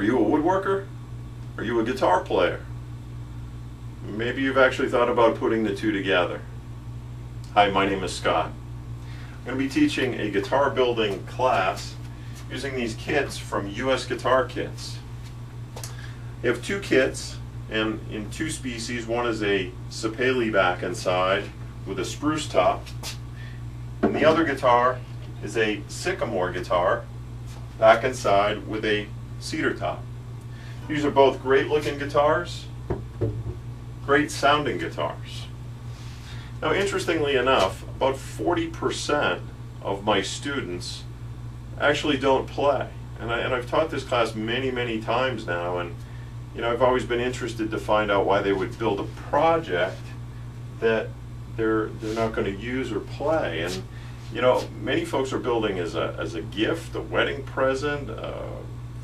Are you a woodworker? Are you a guitar player? Maybe you've actually thought about putting the two together. Hi, my name is Scott. I'm going to be teaching a guitar building class using these kits from US Guitar Kits. They have two kits, and in two species. One is a sapele back and side with a spruce top, and the other guitar is a sycamore guitar back and side with a cedar top. These are both great looking guitars, great sounding guitars. Now, interestingly enough, about 40% of my students actually don't play. And I've taught this class many times now, and I've always been interested to find out why they would build a project that they're not going to use or play. And many folks are building as a gift, a wedding present,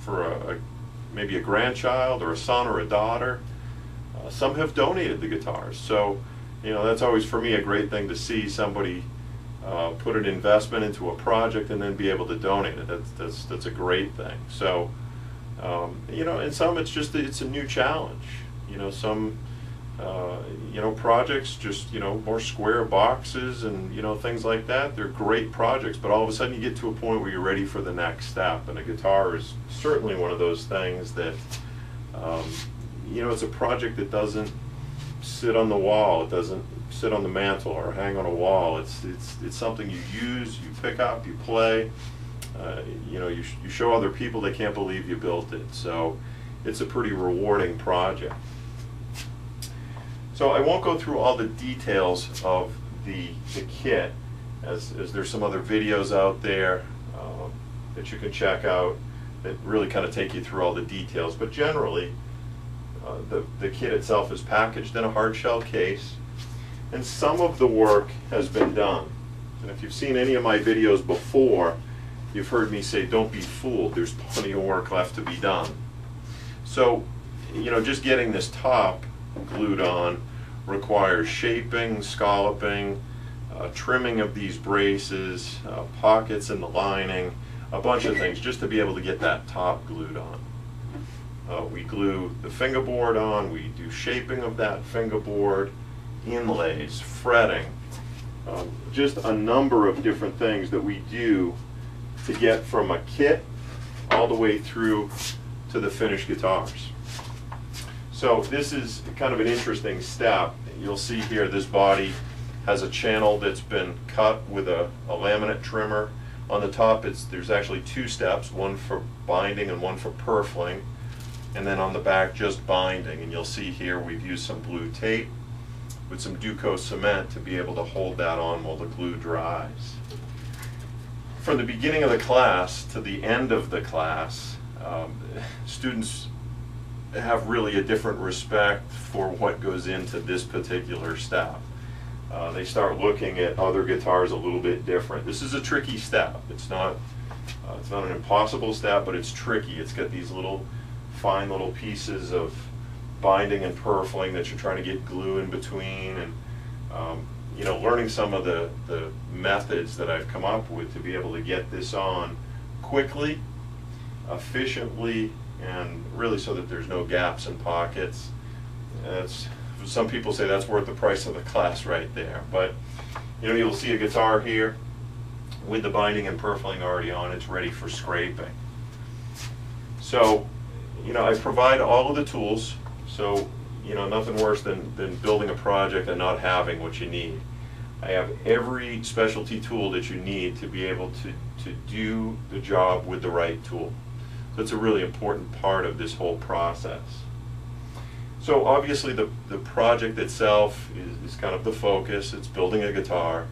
for maybe a grandchild or a son or a daughter. Some have donated the guitars, so that's always for me a great thing to see somebody put an investment into a project and then be able to donate it. That's a great thing. So and some it's a new challenge. Some projects just more square boxes and things like that. They're great projects, but all of a sudden you get to a point where you're ready for the next step, and a guitar is certainly one of those things that it's a project that doesn't sit on the wall. It doesn't sit on the mantle or hang on a wall. It's something you use, you pick up, you play. You show other people, they can't believe you built it. So it's a pretty rewarding project. So I won't go through all the details of the kit, as there's some other videos out there that you can check out that really kind of take you through all the details. But generally, the kit itself is packaged in a hard shell case, and some of the work has been done. And if you've seen any of my videos before, you've heard me say, don't be fooled, there's plenty of work left to be done. So, just getting this top glued on requires shaping, scalloping, trimming of these braces, pockets in the lining, a bunch of things just to be able to get that top glued on. We glue the fingerboard on, we do shaping of that fingerboard, inlays, fretting, just a number of different things that we do to get from a kit all the way through to the finished guitars. So this is kind of an interesting step. You'll see here this body has a channel that's been cut with a laminate trimmer. On the top there's actually two steps, one for binding and one for purfling, and then on the back just binding. And you'll see here we've used some blue tape with some Duco cement to be able to hold that on while the glue dries. From the beginning of the class to the end of the class, students have really a different respect for what goes into this particular step. They start looking at other guitars a little bit different. This is a tricky step. It's not an impossible step, but it's tricky. It's got these fine little pieces of binding and purfling that you're trying to get glue in between, and learning some of the methods that I've come up with to be able to get this on quickly, efficiently, and really so that there's no gaps and pockets. Some people say that's worth the price of the class right there. But you'll see a guitar here with the binding and purfling already on. It's ready for scraping. So I provide all of the tools. So nothing worse than building a project and not having what you need. I have every specialty tool that you need to be able to do the job with the right tool. That's a really important part of this whole process. So obviously the project itself is kind of the focus. It's building a guitar.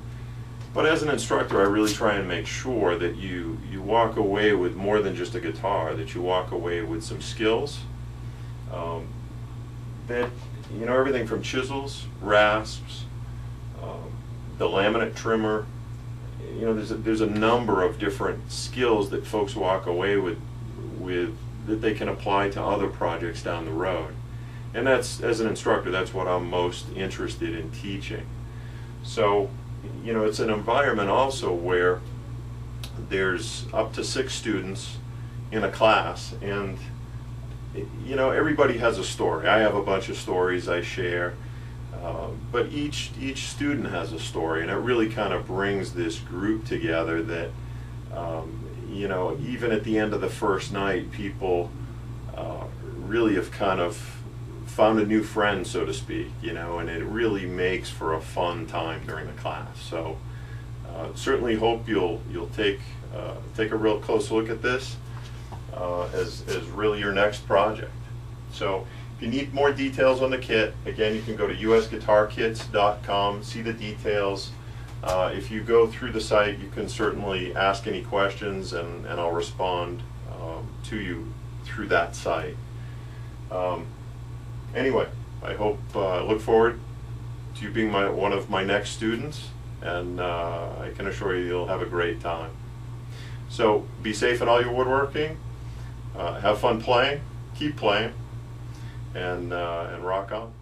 But as an instructor, I really try and make sure that you walk away with more than just a guitar, that you walk away with some skills. That everything from chisels, rasps, the laminate trimmer, there's a number of different skills that folks walk away with that they can apply to other projects down the road. And that's, as an instructor, that's what I'm most interested in teaching. So, it's an environment also where there's up to 6 students in a class, and you know, everybody has a story. I have a bunch of stories I share, but each student has a story, and it really kind of brings this group together that, you know, even at the end of the first night, people really have kind of found a new friend, so to speak, you know, and it really makes for a fun time during the class. So certainly hope you'll take a real close look at this as really your next project. So if you need more details on the kit, again, you can go to usguitarkits.com, see the details. If you go through the site, you can certainly ask any questions, and I'll respond to you through that site. Anyway, I look forward to you being one of my next students, and I can assure you you'll have a great time. So be safe in all your woodworking, have fun playing, keep playing, and rock on.